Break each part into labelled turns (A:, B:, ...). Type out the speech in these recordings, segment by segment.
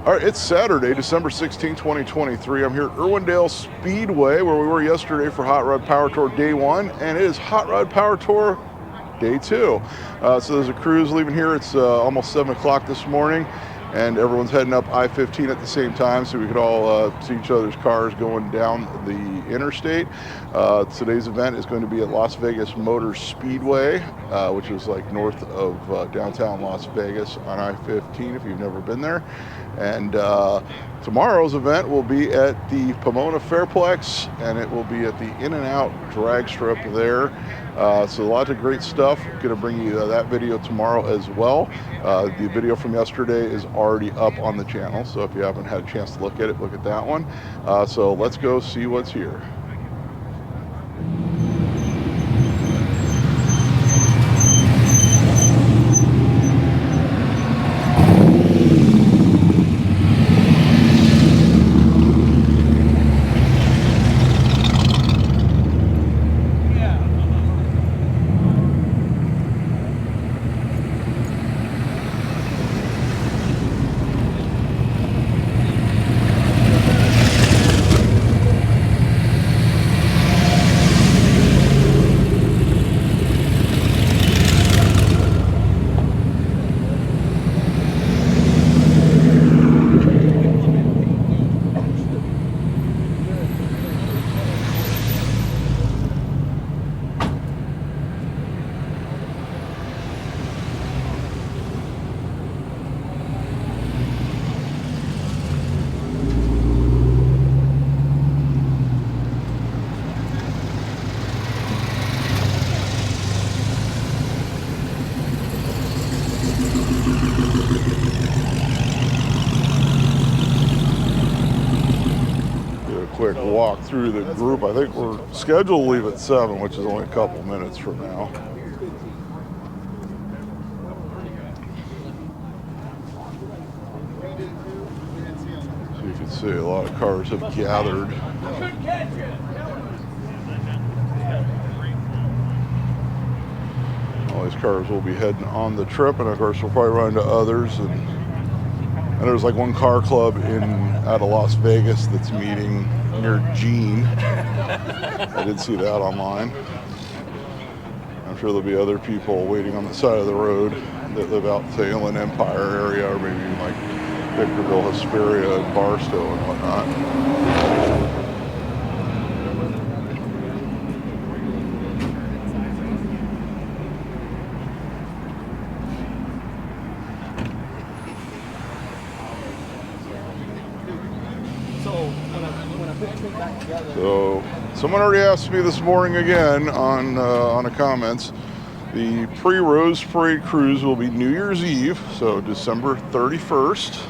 A: All right, it's Saturday, December 16, 2023. I'm here at Irwindale Speedway, where we were yesterday for Hot Rod Power Tour Day 1, and it is Hot Rod Power Tour Day 2. So there's a cruise leaving here. It's almost 7 o'clock this morning, and everyone's heading up I-15 at the same time, so we could all see each other's cars going down the interstate. Today's event is going to be at Las Vegas Motor Speedway, which is like north of downtown Las Vegas on I-15 if you've never been there. And tomorrow's event will be at the Pomona Fairplex, and it will be at the In-N-Out drag strip there. So lots of great stuff. I'm going to bring you that video tomorrow as well. The video from yesterday is already up on the channel, so if you haven't had a chance to look at it, look at that one. So let's go see what's here. Quick walk through the group. I think we're scheduled to leave at 7, which is only a couple minutes from now. So you can see a lot of cars have gathered. All these cars will be heading on the trip, and of course we'll probably run into others. And there's like one car club out of Las Vegas that's meeting near Gene. I did see that online. I'm sure there'll be other people waiting on the side of the road that live out, say, Inland Empire area, or maybe even like Victorville, Hesperia, and Barstow and whatnot. So someone already asked me this morning again on the comments. The pre-Rose Parade cruise will be New Year's Eve, so December 31st.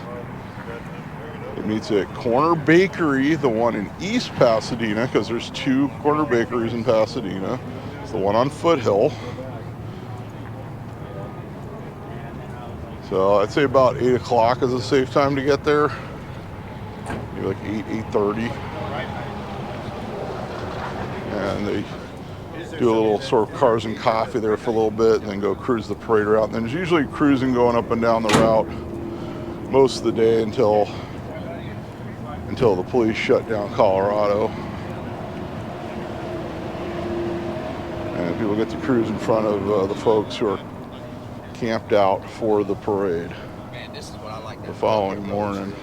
A: It meets at Corner Bakery, the one in East Pasadena, because there's 2 corner bakeries in Pasadena. It's the one on Foothill. So I'd say about 8 o'clock is a safe time to get there. Maybe like 8:30. And they do a little sort of cars and coffee there for a little bit, and then go cruise the parade route. And then there's usually cruising going up and down the route most of the day until the police shut down Colorado. And people get to cruise in front of the folks who are camped out for the parade the following morning.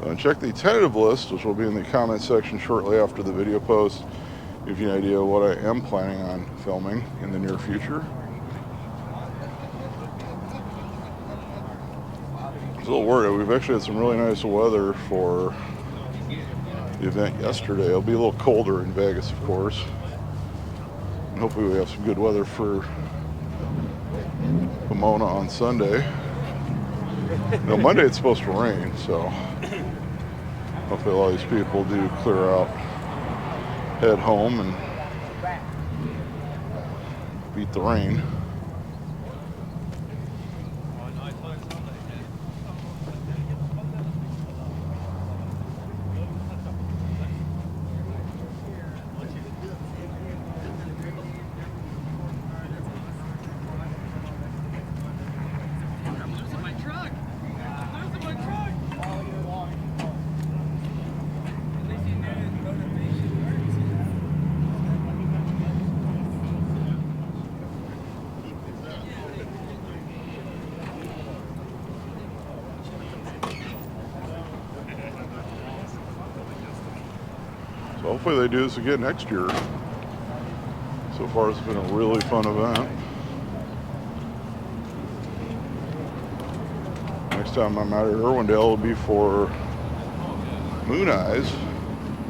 A: And check the tentative list, which will be in the comment section shortly after the video post. Give you an idea of what I am planning on filming in the near future. I was a little worried. We've actually had some really nice weather for the event yesterday. It'll be a little colder in Vegas, of course. And hopefully we have some good weather for Pomona on Sunday. No, Monday it's supposed to rain, so hopefully a lot of these people do clear out, head home, and beat the rain. hopefully they do this again next year. So far, it's been a really fun event. Next time I'm out at Irwindale will be for Moon Eyes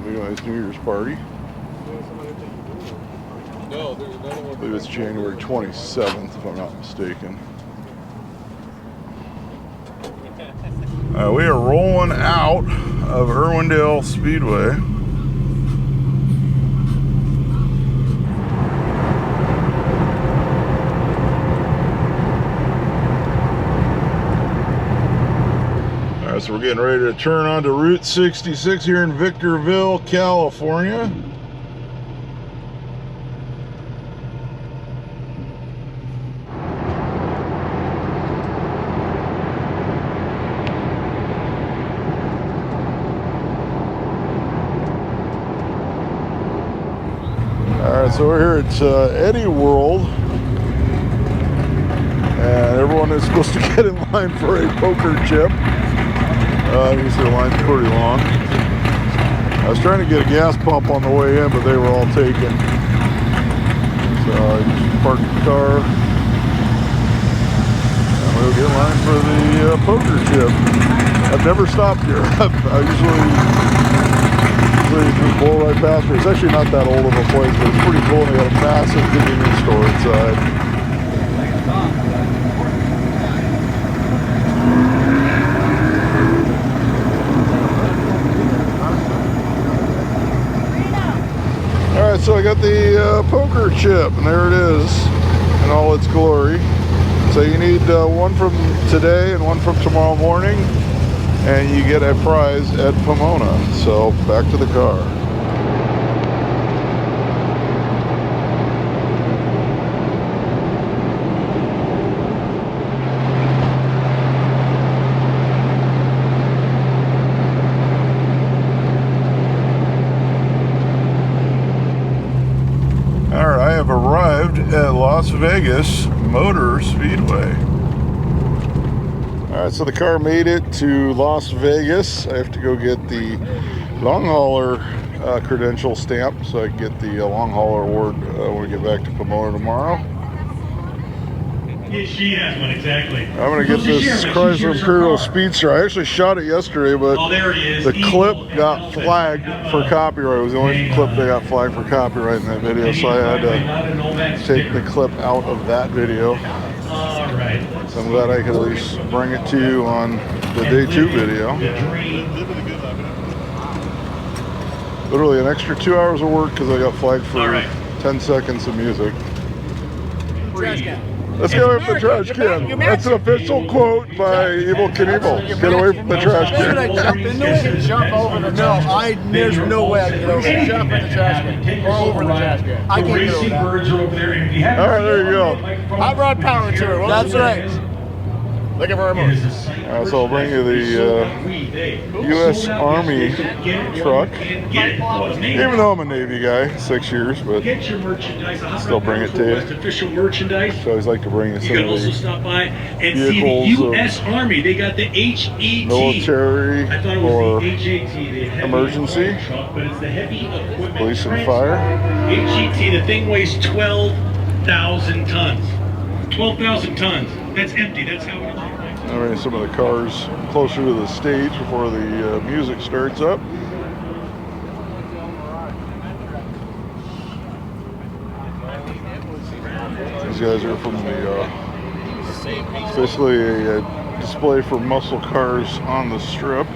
A: New Year's party.
B: No, there's another one.
A: I believe it's January 27th, if I'm not mistaken. We are rolling out of Irwindale Speedway. All right, so we're getting ready to turn onto Route 66 here in Victorville, California. So we're here at Eddie World, and everyone is supposed to get in line for a poker chip. You can see the line's pretty long. I was trying to get a gas pump on the way in, but they were all taken. So I just parked the car, and we'll get in line for the poker chip. I've never stopped here. I usually just blow right past me. It's actually not that old of a place, but it's pretty cool. They got a massive convenience store inside. All right, so I got the poker chip, and there it is in all its glory. So you need one from today and one from tomorrow morning, and you get a prize at Pomona. So back to the car. All right, I have arrived at Las Vegas Motor Speedway. All right, so the car made it to Las Vegas. I have to go get the long hauler credential stamp so I can get the long hauler award when we get back to Pomona tomorrow.
C: Yeah, she has one, exactly.
A: I'm going to get this Chrysler Imperial Speedster. I actually shot it yesterday, but the clip got flagged for copyright. It was the only clip that got flagged for copyright in that video, so I had to take the clip out of that video. So I'm glad I could at least bring it to you on the day 2 video. Literally an extra 2 hours of work because I got flagged for 10 seconds of music. Let's get away from the trash can. That's an official quote by Evel Knievel. Get away from the trash can.
D: Should I jump into it and jump over the trash can? There's no way I can get over it. Jump in the trash can. Or over the trash can. I can't get over that.
A: All right, there you go.
D: Hot Rod Power Tour. That's right. Looking for a moose.
A: So I'll bring you the U.S. Army truck. Even though I'm a Navy guy, 6 years, but still bring it to you.
C: Official merchandise.
A: So I always like to bring you some
C: You can
A: of
C: also
A: the
C: stop by and see the U.S. Army. They got the HET.
A: military
C: I thought it
A: or
C: was the HAT, the heavy
A: emergency,
C: truck, but it's the heavy equipment
A: police and
C: transport.
A: fire.
C: HET, the thing weighs 12,000 tons. 12,000 tons. That's empty. That's how it is.
A: I mean, some of the cars closer to the stage before the music starts up. These guys are from the, it's basically a display for muscle cars on the strip.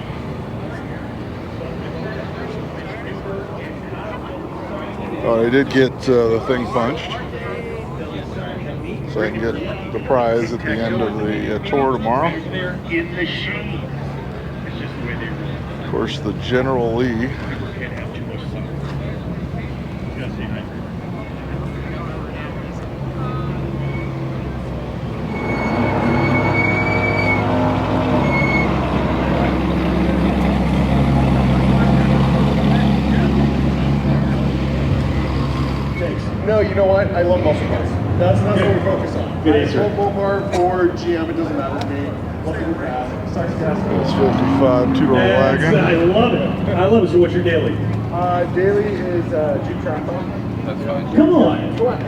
A: Oh, I did get the thing punched, so I can get the prize at the end of the tour tomorrow. Of course, the General Lee.
D: No, you know what? I love muscle cars. That's what we focus on.
C: Good answer.
D: Volvo, Ford, GM, it doesn't matter to me.
A: It's 55 two-door wagon.
C: I love it. I love it. So what's your daily?
D: Daily is Jeep Triathlon.
B: That's fine.
C: Come on.
D: Come on.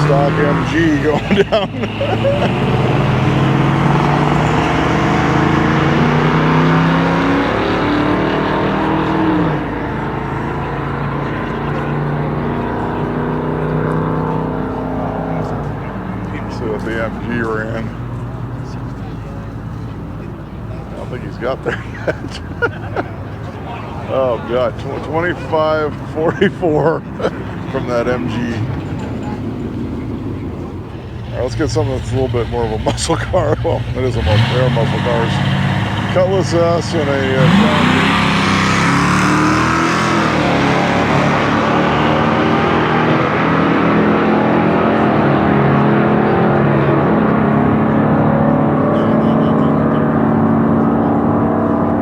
A: Stock MG going down. See what the MG ran. I don't think he's got there yet. Oh God, 25.44 from that MG. All right, let's get something that's a little bit more of a muscle car. Well, it is a muscle. They are muscle cars. Cutlass S and a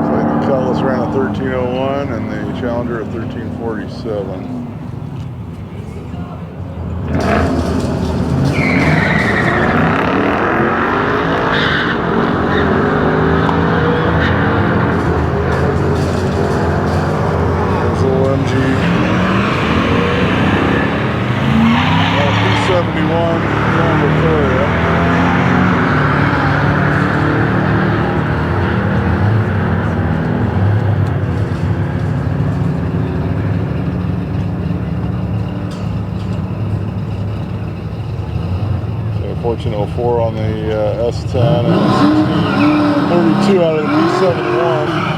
A: so the Cutlass ran a 1301 and the Challenger at 1347. Fortune 04 on the S10 and 1632 out of the P71.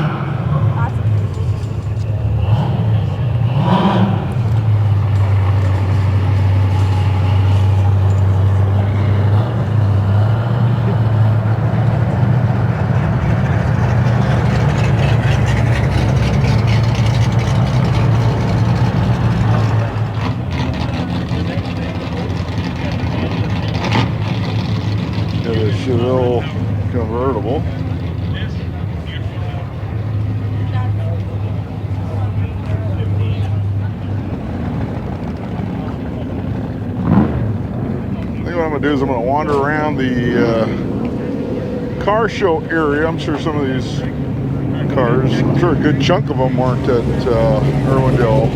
A: Chevelle convertible. I think what I'm going to do is I'm going to wander around the car show area. I'm sure some of these cars, I'm sure a good chunk of them weren't at Irwindale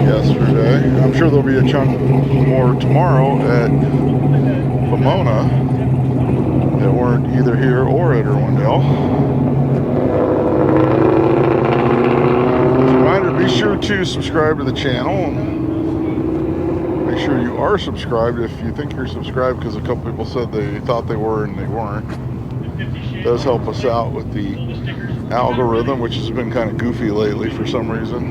A: yesterday. I'm sure there'll be a chunk more tomorrow at Pomona that weren't either here or at Irwindale. As a reminder, be sure to subscribe to the channel and make sure you are subscribed if you think you're subscribed, because a couple people said they thought they were and they weren't. It does help us out with the algorithm, which has been kind of goofy lately for some reason.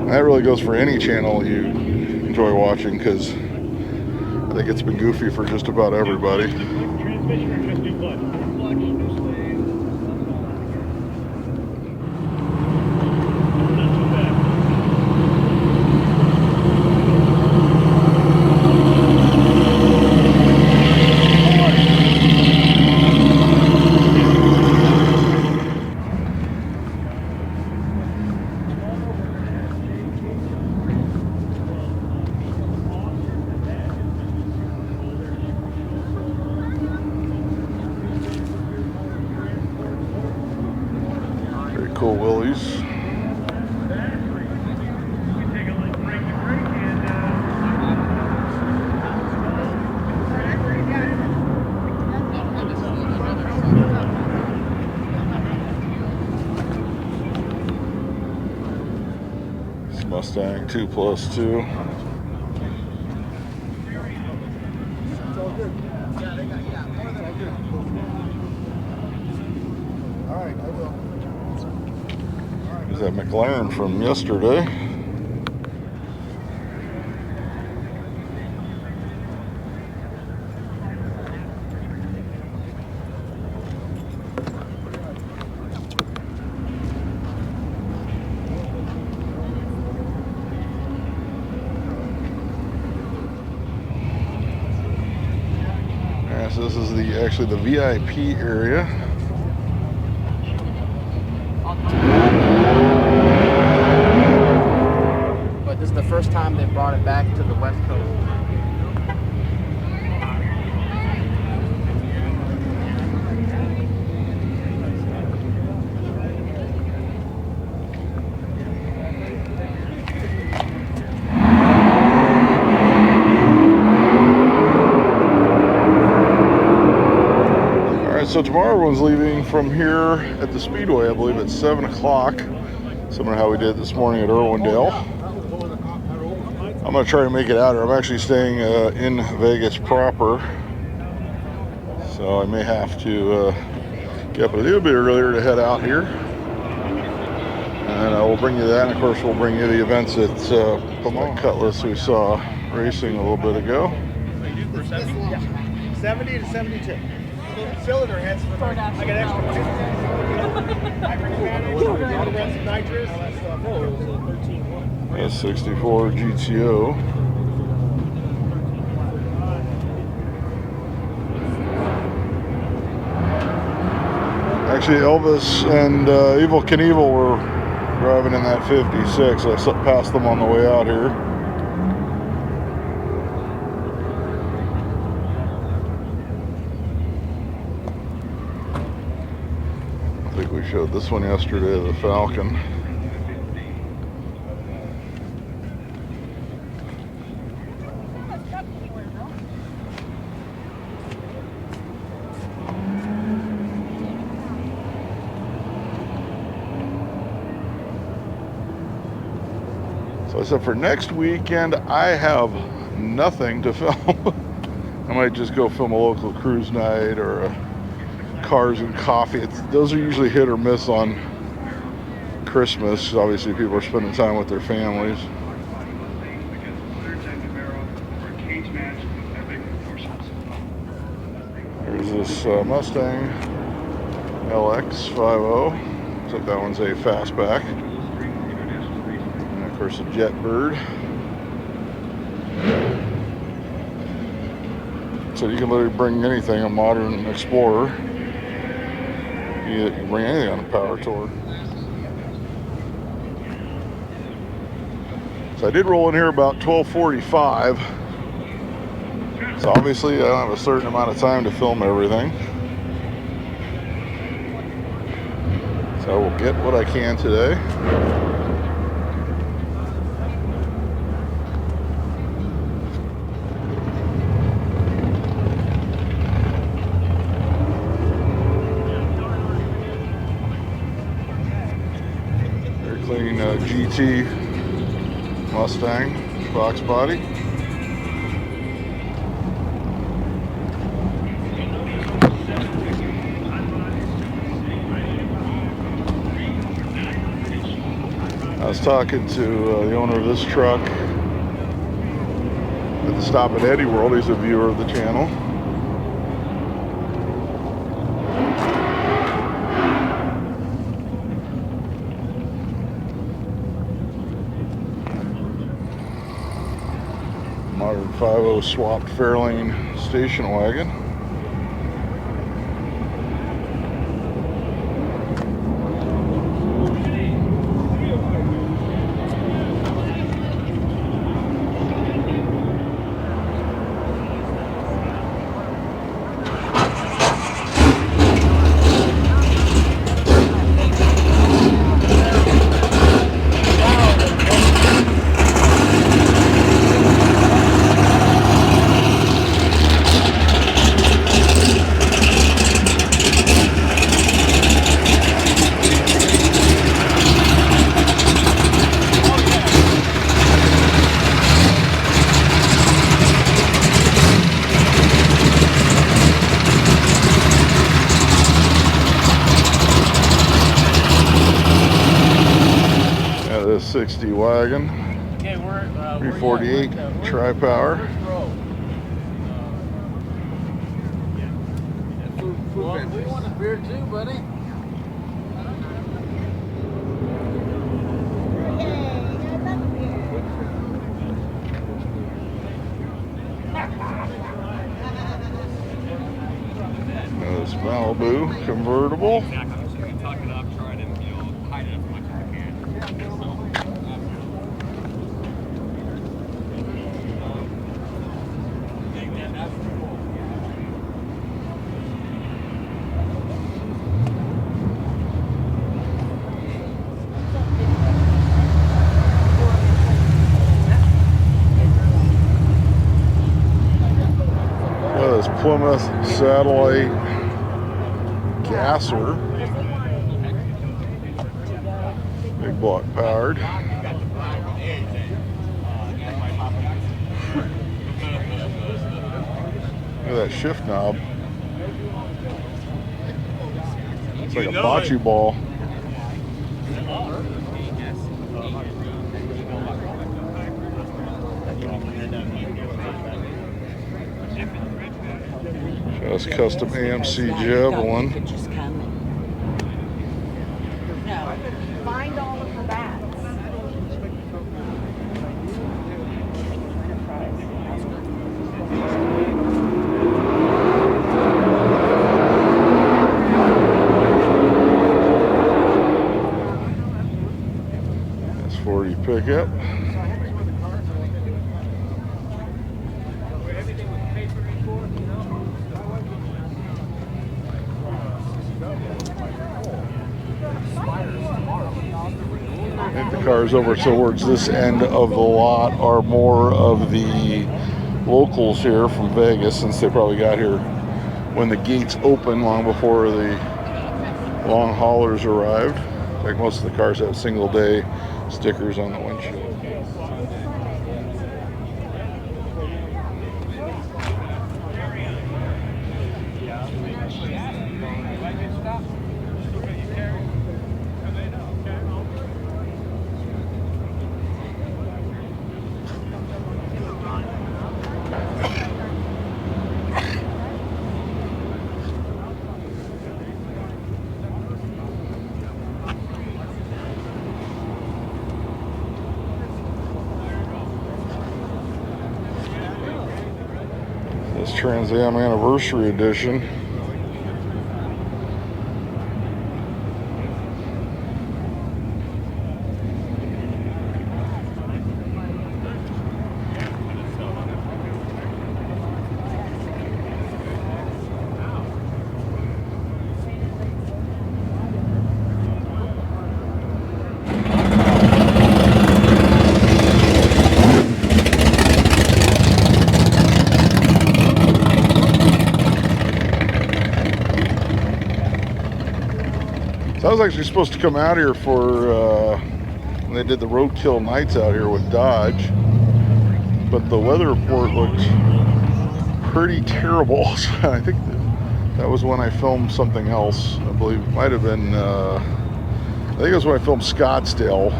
A: And that really goes for any channel you enjoy watching, because I think it's been goofy for just about everybody. Cool Willies. It's Mustang 2+2.
D: It's all good. Yeah, they got more than I do. All right, I will.
A: There's that McLaren from yesterday. Yeah, so this is actually the VIP area.
D: first time they brought it back to the West Coast.
A: So tomorrow everyone's leaving from here at the Speedway. I believe it's 7 o'clock. Similar to how we did this morning at Irwindale. I'm going to try to make it out here. I'm actually staying in Vegas proper. So I may have to get up a little bit earlier to head out here. And I will bring you that. And of course we'll bring you the events at Cutlass we saw racing a little bit ago.
D: 70 to 72. Cylinder heads for I got extra. Some nitrous.
A: A 64 GTO. Actually, Elvis and Evil Knievel were driving in that 56. I passed them on the way out here. I think we showed this one yesterday, the Falcon. So I said for next weekend, I have nothing to film. I might just go film a local cruise night or a cars and coffee. Those are usually hit or miss on Christmas. Obviously people are spending time with their families. There's this Mustang LX50. Except that one's a fastback. And of course a Jetbird. So you can literally bring anything, a modern Explorer. You can bring anything on a power tour. So I did roll in here about 12:45. So obviously I don't have a certain amount of time to film everything. So I will get what I can today. Clean GT Mustang box body. I was talking to the owner of this truck at the stop at Eddie World. He's a viewer of the channel. Modern 5.0 swapped Fairlane station wagon. Yeah, this 60 wagon, 348 tri-power.
D: We want a beer too, buddy.
A: This Malibu convertible. Plymouth Satellite Gasser. Big block powered. Look at that shift knob. It's like a bocce ball. Just custom AMC Javelin.
B: No, find all of the bats.
A: S40 pickup. I think the cars over towards this end of the lot are more of the locals here from Vegas, since they probably got here when the gates open long before the long haulers arrived. Like most of the cars have single day stickers on the windshield. This Trans Am Anniversary Edition. So I was actually supposed to come out here for when they did the roadkill nights out here with Dodge, but the weather report looked pretty terrible. So I think that was when I filmed something else. I believe it might have been, I think it was when I filmed Scottsdale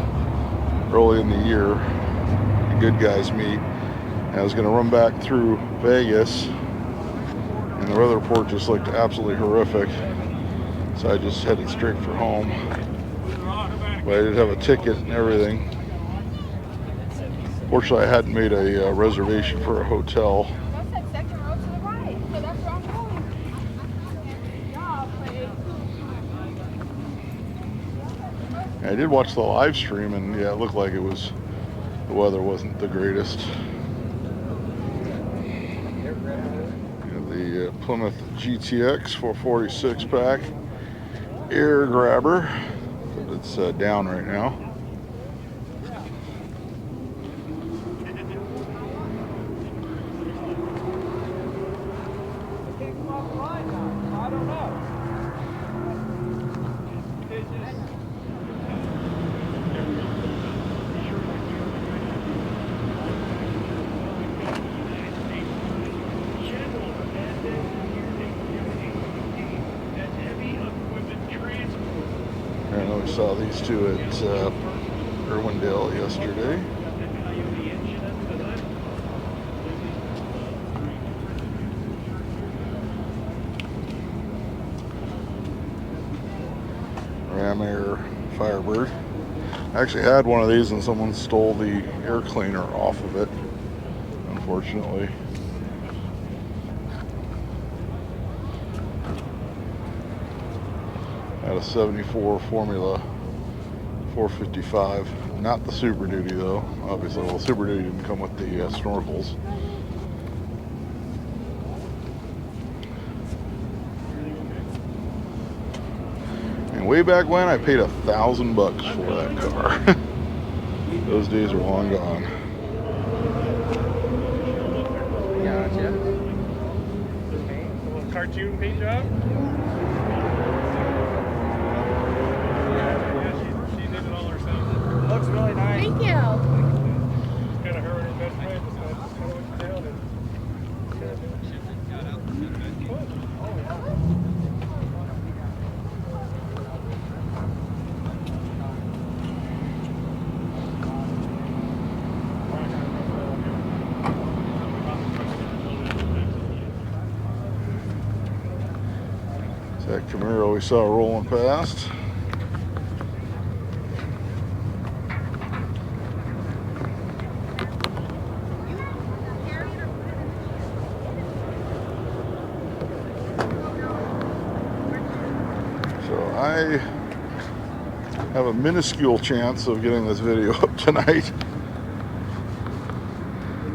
A: early in the year, the Good Guys meet. And I was going to run back through Vegas, and the weather report just looked absolutely horrific. So I just headed straight for home. But I did have a ticket and everything. Fortunately, I hadn't made a reservation for a hotel.
B: That's that second row to the right. So that's where I'm going.
A: I did watch the live stream, and yeah, it looked like the weather wasn't the greatest. The Plymouth GTX 446 pack air grabber, but it's down right now. I know we saw these two at Irwindale yesterday. Ram Air Firebird. I actually had one of these and someone stole the air cleaner off of it, unfortunately. Had a 74 Formula 455, not the Super Duty though, obviously. Well, Super Duty didn't come with the snorkels. And way back when, I paid $1,000 for that car. Those days are long gone.
E: cartoon paint job. Yeah, she did it all herself.
B: Looks really nice. Thank you.
E: It's kind of her and her best friend decided to kind of went down and.
A: That Camaro we saw rolling past. So I have a minuscule chance of getting this video up tonight.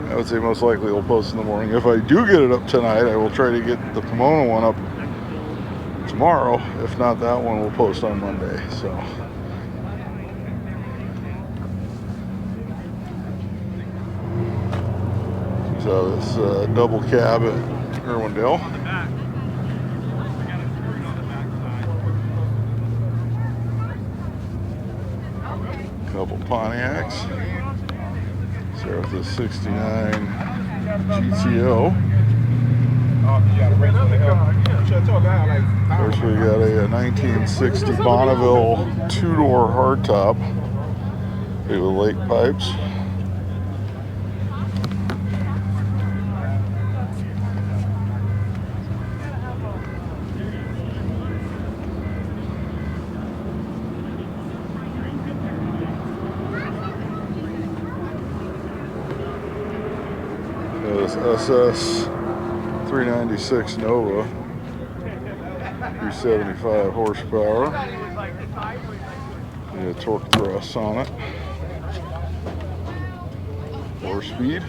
A: I would say most likely we'll post in the morning. If I do get it up tonight, I will try to get the Pomona one up tomorrow. If not, that one we'll post on Monday. So this double cab at Irwindale. Couple Pontiacs. Start with the 69 GTO. Of course, we got a 1960 Bonneville two-door hardtop with lake pipes. This SS 396 Nova, 375 horsepower. A torque thrust on it. 4-speed.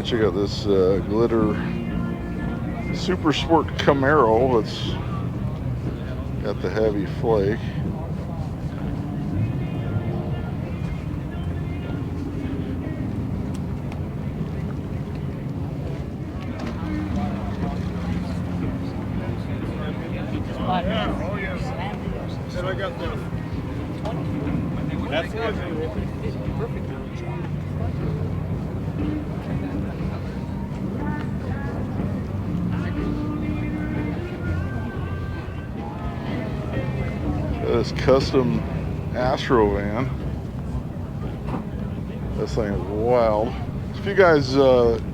A: Check out this glitter Super Sport Camaro that's got the heavy flake.
E: I got the. That's good.
A: This custom Astro van. This thing is wild. If you guys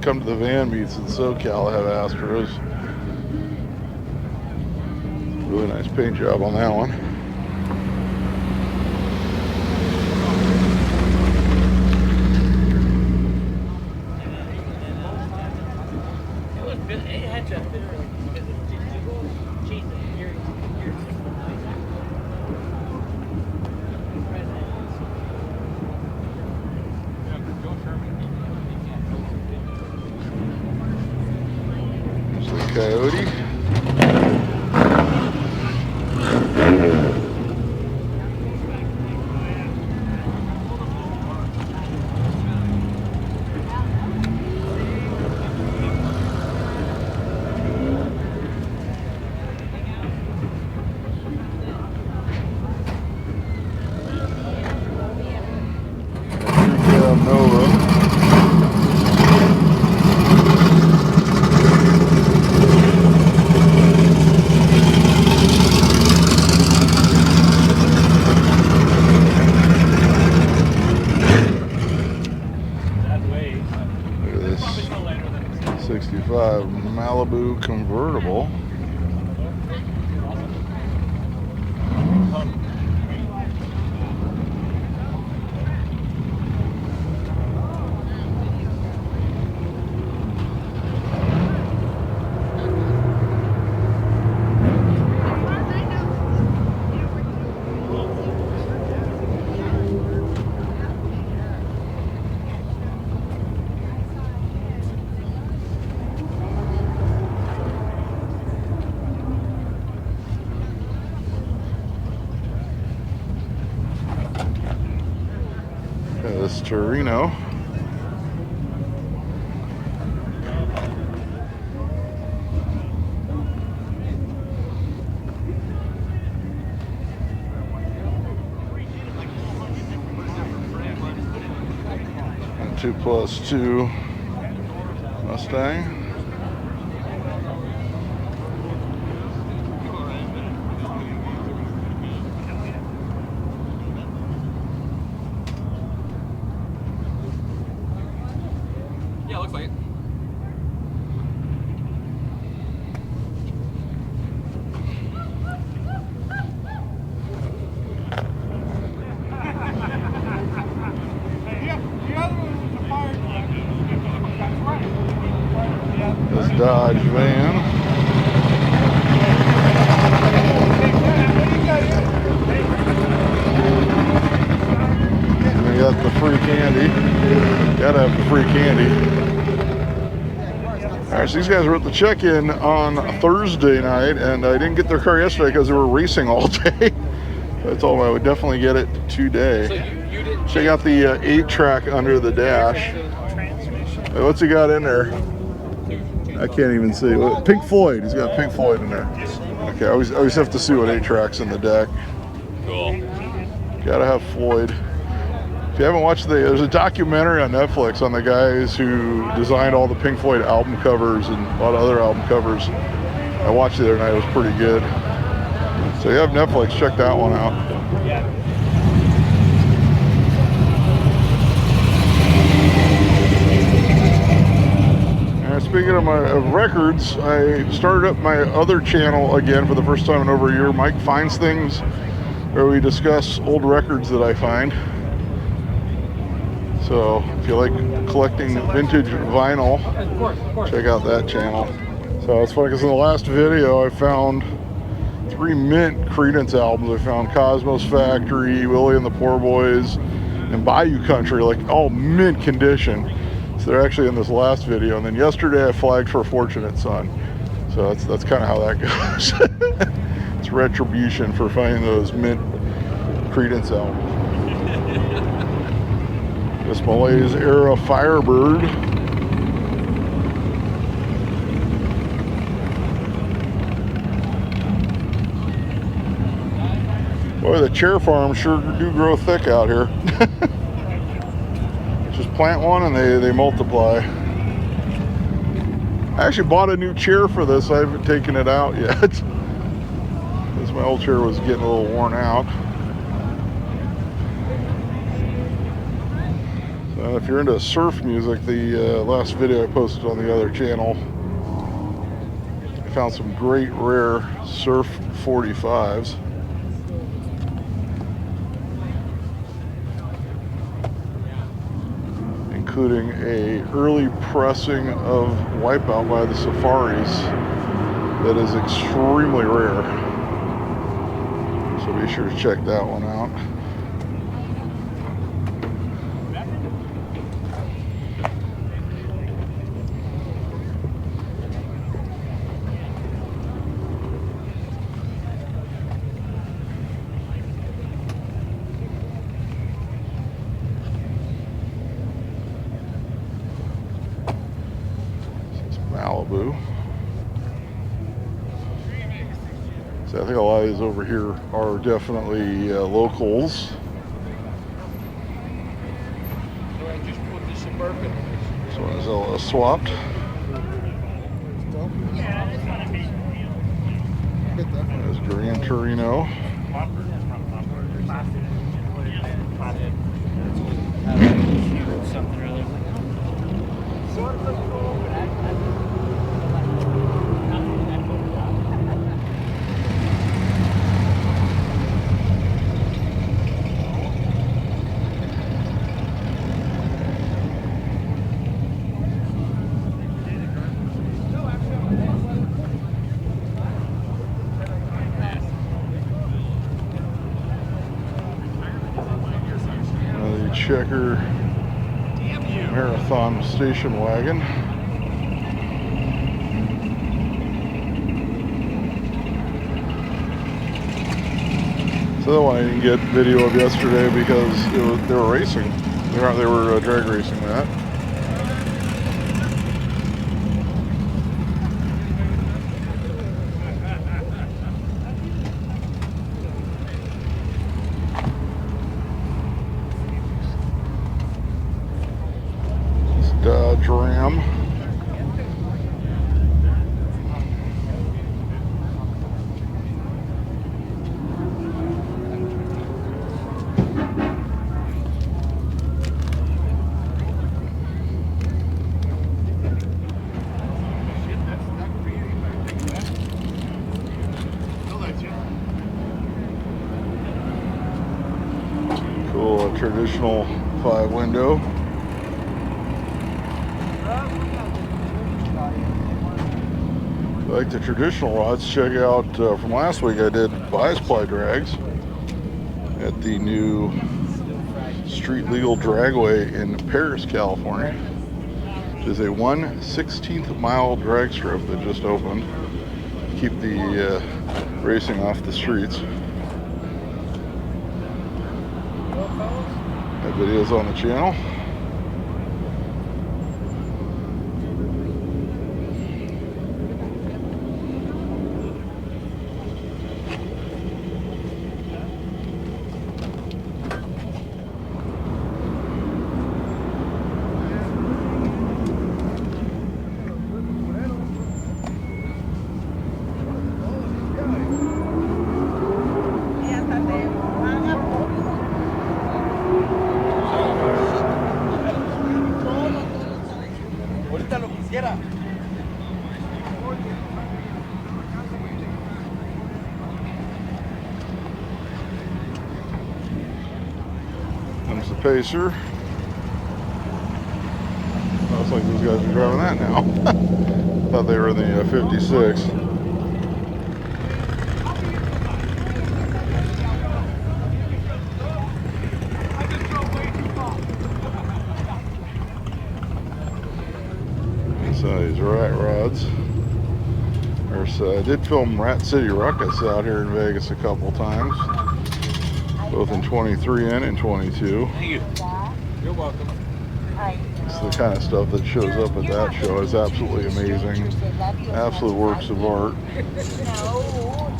A: come to the van meets in SoCal, have Astros. Really nice paint job on that one. Coyote. Nova. Malibu convertible. Torino. And 2+2 Mustang.
F: Yeah, looks like it.
A: This Dodge van. And we got the free candy. Gotta have the free candy. Alright, so these guys were at the check-in on Thursday night, and I didn't get their car yesterday because they were racing all day. I told them I would definitely get it today.
F: So you didn't
A: Check out the 8-track under the dash. Hey, what's he got in there? I can't even see. Pink Floyd. He's got Pink Floyd in there. Okay, I always have to see what 8-track's in the deck.
F: Cool.
A: Gotta have Floyd. If you haven't watched there's a documentary on Netflix on the guys who designed all the Pink Floyd album covers and a lot of other album covers. I watched it the other night. It was pretty good. So you have Netflix, check that one out. And speaking of records, I started up my other channel again for the first time in over a year, Mike Finds Things, where we discuss old records that I find. So if you like collecting vintage vinyl, check out that channel. So it's funny because in the last video I found 3 mint Creedence albums. I found Cosmos Factory, Willie and the Poor Boys, and Bayou Country, like all mint condition. So they're actually in this last video. And then yesterday I flagged for Fortunate Son. So that's kind of how that goes. It's retribution for finding those mint Creedence albums. This Malaise era Firebird. Boy, the chair farms sure do grow thick out here. Just plant one and they multiply. I actually bought a new chair for this. I haven't taken it out yet. Because my old chair was getting a little worn out. If you're into surf music, the last video I posted on the other channel, I found some great rare surf 45s. Including a early pressing of Wipeout by the Safaris that is extremely rare. So be sure to check that one out. Malibu. So I think a lot of these over here are definitely locals. This one is LS swapped. There's Gran Torino. Checker Marathon station wagon. So that one I didn't get video of yesterday because they were racing. They were drag racing that. It's Dodge Ram. Cool traditional 5-window. If you like the traditional rods, check out from last week I did bi-sply drags at the new street legal dragway in Paris, California, which is a 1/16 mile drag strip that just opened. Keep the racing off the streets. That video's on the channel. There's the Pacer. Looks like these guys are driving that now. Thought they were in the 56. So these rat rods. I did film Rat City Ruckus out here in Vegas a couple times, both in 23 and in 22.
F: Thank you. You're welcome.
A: It's the kind of stuff that shows up at that show is absolutely amazing. Absolute works of art.
B: No,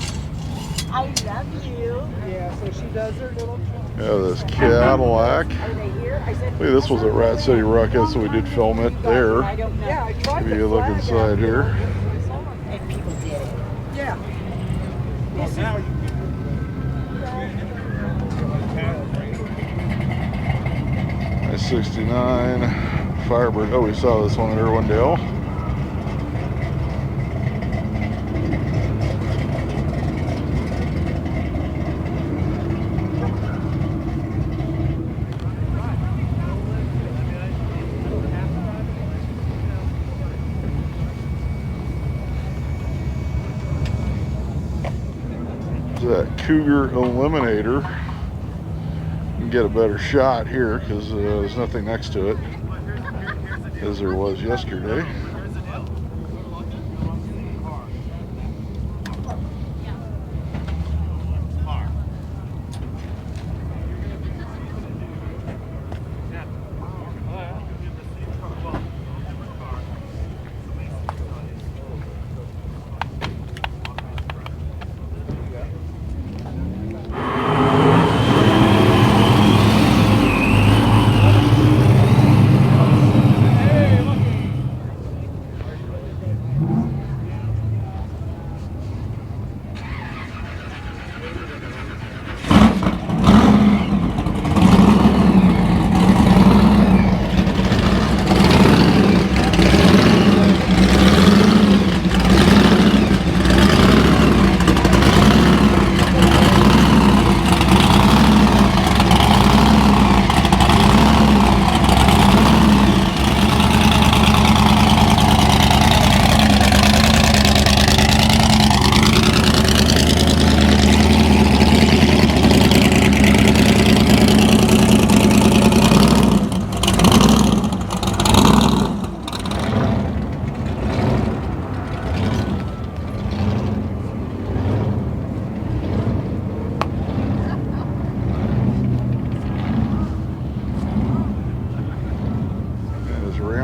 B: I love you.
G: Yeah, so she does her little.
A: Yeah, this Cadillac.
B: Are they here? I said,
A: Look, this was at Rat City Ruckus, so we did film it there.
B: I don't know.
G: Yeah, I tried
A: Give
G: to
A: you a look
G: flag
A: inside
G: out.
A: here.
B: And people did it.
G: Yeah.
B: This
G: Now
B: is,
A: A 69 Firebird. Oh, we saw this one at Irwindale. That Cougar Eliminator. You can get a better shot here because there's nothing next to it as there was yesterday.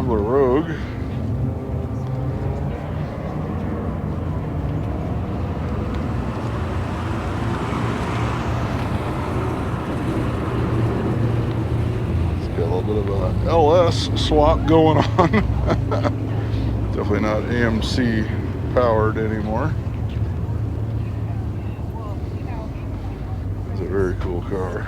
A: Rambler Rogue. It's got a little bit of a LS swap going on. Definitely not AMC powered anymore. It's a very cool car.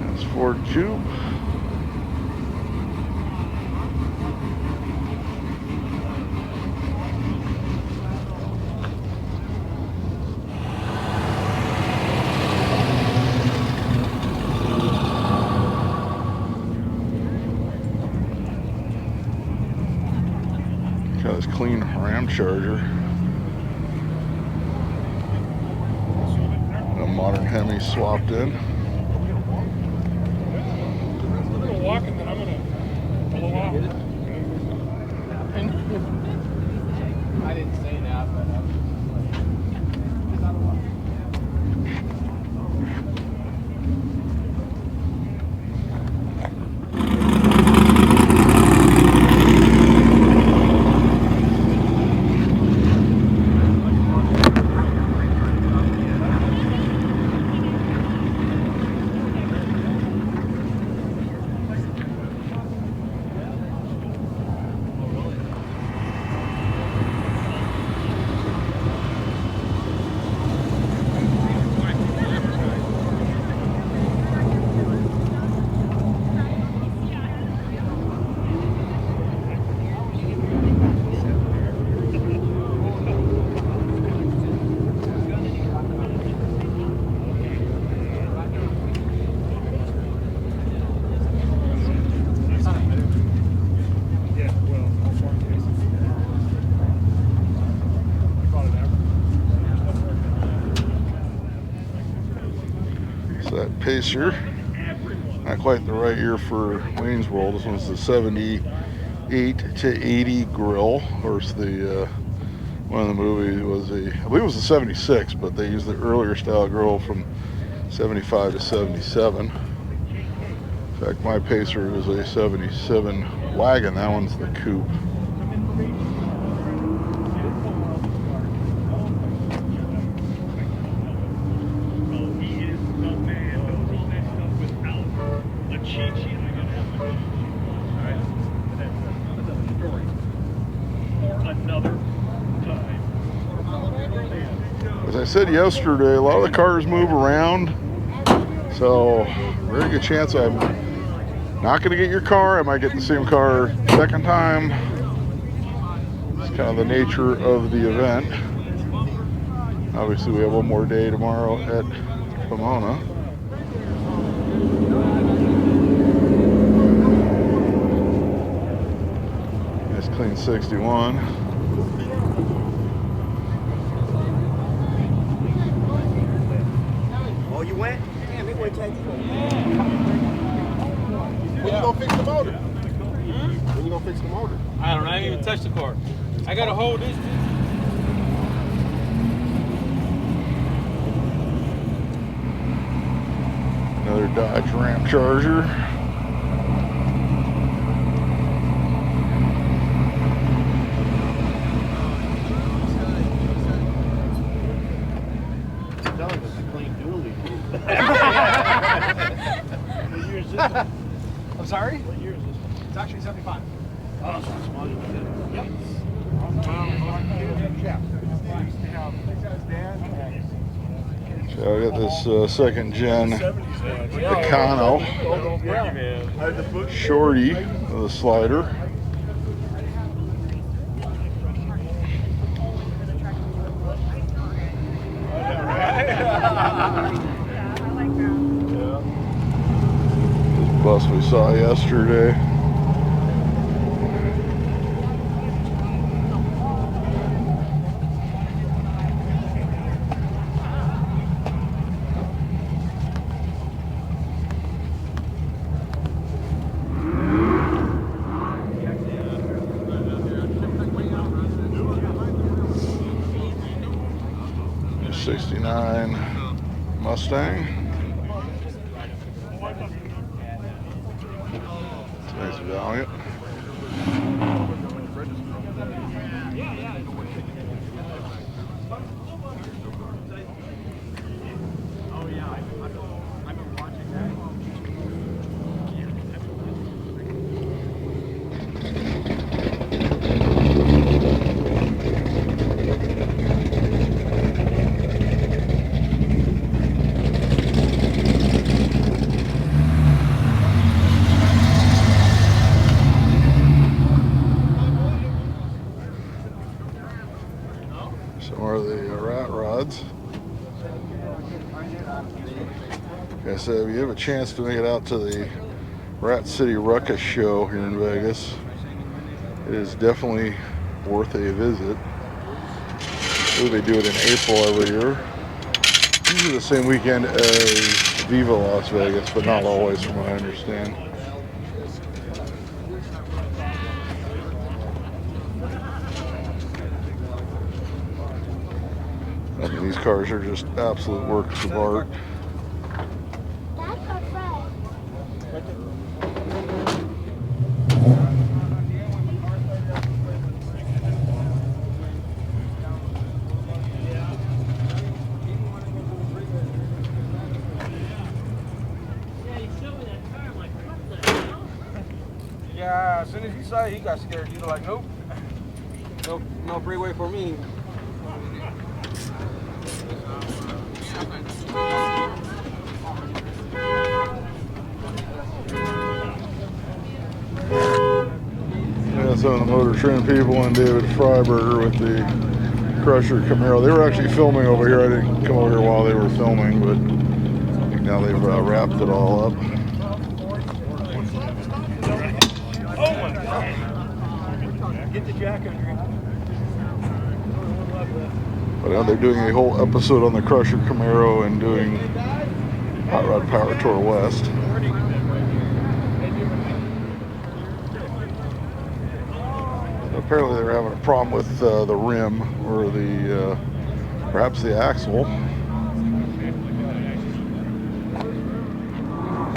A: That's Ford Cube. Got this clean Ram Charger. A modern Hemi swapped in.
E: I'm gonna walk and then I'm gonna blow off.
F: I didn't say that, but
E: Yeah, well, all foreign cases. I bought an average.
A: So that Pacer, not quite the right year for Wayne's World. This one's the 78 to 80 grill. Of course, the one of the movies was I believe it was the 76, but they used the earlier style grill from 75 to 77. In fact, my Pacer is a 77 wagon. That one's the coupe. As I said yesterday, a lot of the cars move around, so very good chance I'm not going to get your car. I might get the same car second time. It's kind of the nature of the event. Obviously, we have one more day tomorrow at Pomona. Nice clean 61.
D: Oh, you went? Damn, it went tight. When you gonna fix the motor? When you gonna fix the motor?
F: I don't know. I didn't even touch the car. I gotta hold this.
A: Another Dodge Ram Charger.
D: I'm sorry? What year is this? It's actually 75. Oh, so it's smaller than that. Yep.
A: So I got this second gen Econo Shorty with a slider. This bus we saw yesterday. '69 Mustang. It's a nice Valiant. Some are the rat rods. Like I said, if you have a chance to make it out to the Rat City Ruckus show here in Vegas, it is definitely worth a visit. I believe they do it in April every year. Usually the same weekend as Viva Las Vegas, but not always from what I understand. I mean, these cars are just absolute works of art.
F: Yeah, as soon as you saw it, he got scared. He was like, nope. Nope, no freeway for me.
A: Yeah, some of the Motor Trend people and David Freiberger with the Crusher Camaro. They were actually filming over here. I didn't come over here while they were filming, but I think now they've wrapped it all up.
E: Get the jack under it.
A: But they're doing a whole episode on the Crusher Camaro and doing Hot Rod Power Tour West. Apparently they're having a problem with the rim or the perhaps the axle.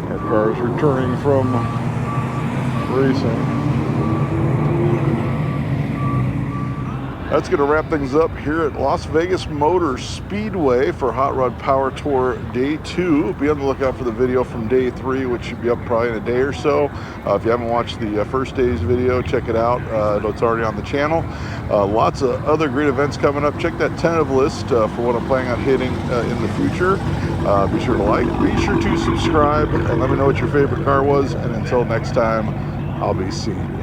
A: Our car's returning from racing. That's going to wrap things up here at Las Vegas Motor Speedway for Hot Rod Power Tour Day 2. Be on the lookout for the video from Day 3, which should be up probably in a day or so. If you haven't watched the first day's video, check it out. It's already on the channel. Lots of other great events coming up. Check that tentative list for what I'm planning on hitting in the future. Be sure to like, be sure to subscribe, and let me know what your favorite car was. And until next time, I'll be seeing you.